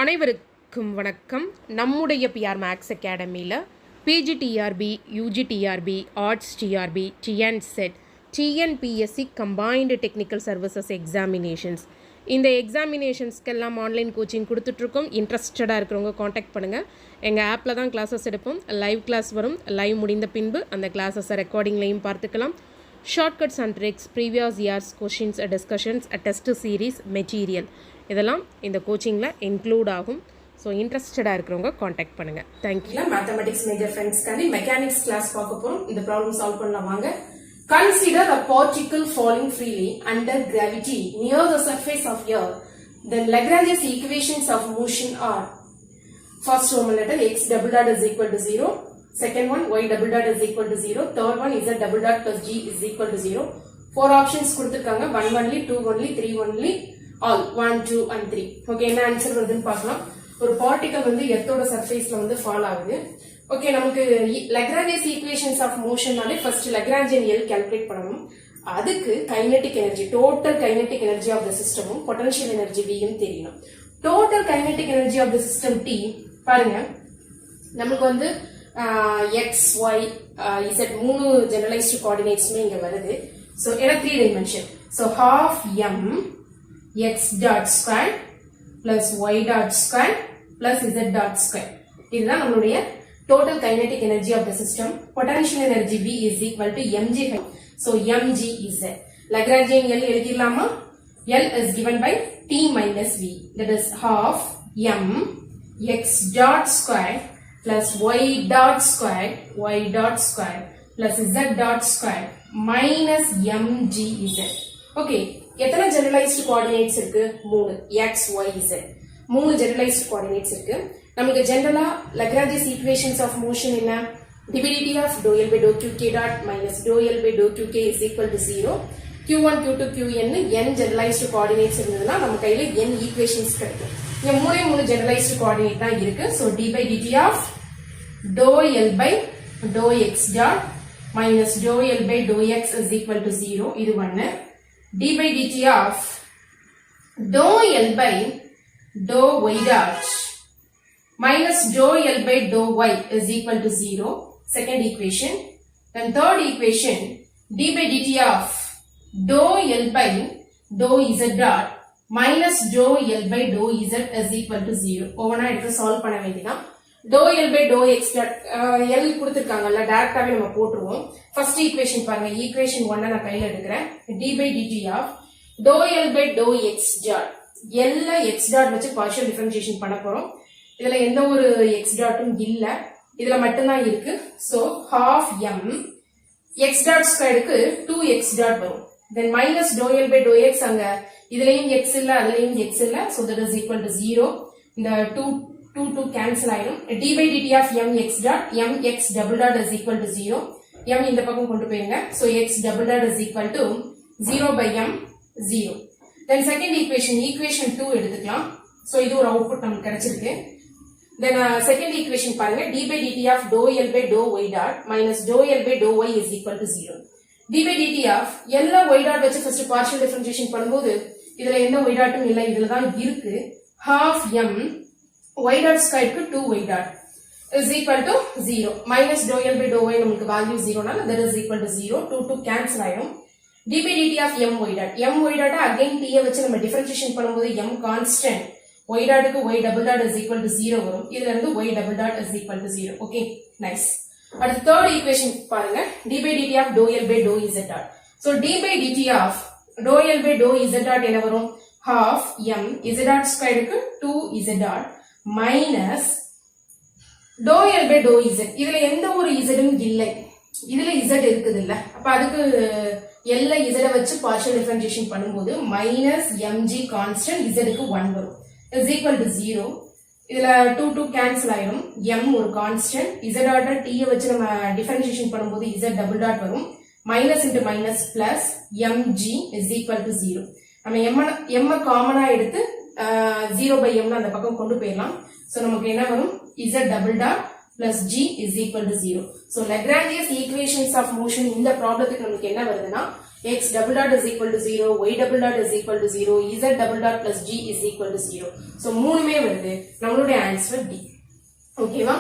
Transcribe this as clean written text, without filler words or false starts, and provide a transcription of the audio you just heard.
அனைவருக்கும் வணக்கம். நம்முடைய பிஆர் மேக்ஸ் அகாடமியில் PGTRB, UGTRB, arts TRB, TNSET, TNPSC combined technical services examinations, இந்த எக்ஸாமினேஷன்ஸ்க்கெல்லாம் ஆன்லைன் கோச்சிங் கொடுத்துட்ருக்கோம். இன்ட்ரெஸ்டடாக இருக்கிறவங்க காண்டாக்ட் பண்ணுங்கள். எங்கள் ஆப்பில் தான் கிளாஸஸ் எடுப்போம். லைவ் கிளாஸ் வரும். லைவ் முடிந்த பின்பு அந்த கிளாஸஸை ரெக்கார்டிங்லையும் பார்த்துக்கலாம். Shortcuts and tricks, previous years questions, discussions, test series, material இதெல்லாம் இந்த கோச்சிங்கில் இன்க்ளூட் ஆகும். ஸோ இன்ட்ரெஸ்டடாக இருக்கிறவங்க காண்டாக்ட் பண்ணுங்கள். தேங்க்யூ. மேத்தமெட்டிக்ஸ் மேஜர் ஃப்ரெண்ட்ஸ்க்காண்டி மெக்கானிக்ஸ் கிளாஸ் பார்க்க போகிறோம். இந்த ப்ராப்ளம் சால்வ் பண்ணலாம் வாங்க. Consider a particle falling freely under gravity near the surface of Earth. Then Lagrange's equations of motion are: first Roman letter x double dot is equal to 0. Second one y double dot is equal to 0. Third one z double dot plus g is equal to 0. Four options கொடுத்திருக்காங்க. 1 only, 2 only, 3 only, all 1, 2 and 3. Okay, என்ன answer வருதுன்னு பார்க்கலாம். ஒரு particle வந்து எர்த்தோட சர்ஃபேஸ்ல வந்து fall ஆகுது. Okay, நமக்கு Lagrange's equations of மோஷன்னாலே ஃபர்ஸ்ட் லக்ராஞ்சியன் எல் கால்குலேட் பண்ணணும். அதுக்கு kinetic energy, total kinetic energy of the சிஸ்டமும் பொட்டன்ஷியல் எனர்ஜி வியும் தெரியணும். Total kinetic energy of the system T பாருங்க, நமக்கு வந்து எக்ஸ் ஒய் இசட் மூணு ஜெனரலைஸ்டு கோஆர்டினேட்ஸ்மே இங்க வருது. ஸோ ஏன்னா 3 dimension. So half m x dot square plus y dot square plus z dot square, இதுதான் நம்மளுடைய total kinetic energy of the system. Potential energy V is equal to mg. So mg is Z. Lagrangian L எழுதிடலாமா? L is given by T minus V. That is half m x dot square plus y dot square plus z dot square minus mg Z. Okay, எத்தனை generalized coordinates இருக்கு? 3 x y z. 3 generalized coordinates இருக்கு. நமக்கு ஜெனரலா லக்ராஞ்சியஸ் equations of motion என்ன? ddt of dou L by dou qk dot minus dou L by dou qk is equal to 0. q1 q2 qn n generalised coordinates இருந்ததுன்னா நம்ம கையில n equations கிடைக்கும். இங்க மூணு ஜெனரலைஸ்டு கோஆர்டினேட் தான் இருக்கு. So d by dt of dou L by dou x dot minus dou L by dou x is equal to 0. இது ஒன்னு. d by dt of dou L by dou y dot minus dou L by dou y is equal to 0. Second equation. Then third equation, d by dt of dou L by dou z dot minus dou L by dou z is equal to 0. ஒவ்வொன்றா எடுத்து solve பண்ண வேண்டியதான். dou L by dou x dot L கொடுத்திருக்காங்கல்ல, டைரக்டாவே நம்ம போட்டுருவோம். First equation பாருங்க, equation 1 நான் கையில எடுக்கிறேன். d by dt of dou L by dou x dot, L x dot வச்சு பார்ஷியல் டிஃபரன்ஷியேஷன் பண்ண போறோம். இதுல எந்த ஒரு x டாட்டும் இல்ல, இதுல மட்டும்தான் இருக்கு. So half m x dot ஸ்கொயருக்கு 2x dot வரும். then minus dou L by dou x, அங்க இதுலயும் x இல்ல அதுலயும் x இல்ல. so that is equal to 0. இந்த 2 cancel ஆயிடும். d by dt of m x dot, m x double dot is equal to 0. m இந்த பக்கம் கொண்டு போயிருங்க. so x double dot is equal to 0 by m 0. then second equation 2 எடுத்துக்கலாம். so இது ஒரு output நமக்கு கிடைச்சிருக்கு. Then second equation பாருங்க, d by dt of dou L by dou y dot minus dou L by dou y is equal to 0. d by dt of எல்லா y dot வச்சு first partial differentiation பண்ணும்போது இதுல எந்த y dotம் இல்ல, இதுல தான் இருக்கு. half m y dot square க்கு 2y dot is equal to 0. minus dou L by dou y நமக்கு value 0 னால that is equal to 0. 2 cancel ஆயிடும். d by dt of my dot, my dot again t வச்சு நம்ம differentiation பண்ணும்போது m constant, y dot க்கு y double dot is equal to 0 வரும். இதுல இருந்து y double dot is equal to 0. Okay, nice. அடுத்து third equation பாருங்க, d by dt of dou L by dou z dot. So d by dt of dou L by dou z dot என்ன வரும்? half m z dot square க்கு 2 z dot minus dou L by dou z. இதுல எந்த ஒரு z ம் இல்லை, இதுல z இருக்குது இல்ல, அப்ப அதுக்கு L z வச்சு பார்ஷியல் டிஃபரன்ஷியேஷன் பண்ணும்போது minus mg constant z க்கு 1 வரும். is equal to 0. இதுல 2 cancel ஆயிடும். m ஒரு கான்ஸ்டன்ட், z ஆர்டா t வச்சு நம்ம டிஃபரன்ஷியேஷன் பண்ணும்போது z டபுள் டாட் வரும். Minus into minus plus mg is equal to 0. நம்ம m காமனா எடுத்து 0 by m அந்த பக்கம் கொண்டு போயிடலாம். சோ நமக்கு என்ன வரும்? z double dot plus g is equal to 0. So Lagrange's equations of motion இந்த ப்ராப்ளத்துக்கு நமக்கு என்ன வருதுன்னா x double dot is equal to 0, y double dot is equal to 0, z double dot plus g is equal to 0. So மூணுமே வருது. நம்மளுடைய answer D. ஓகேவா?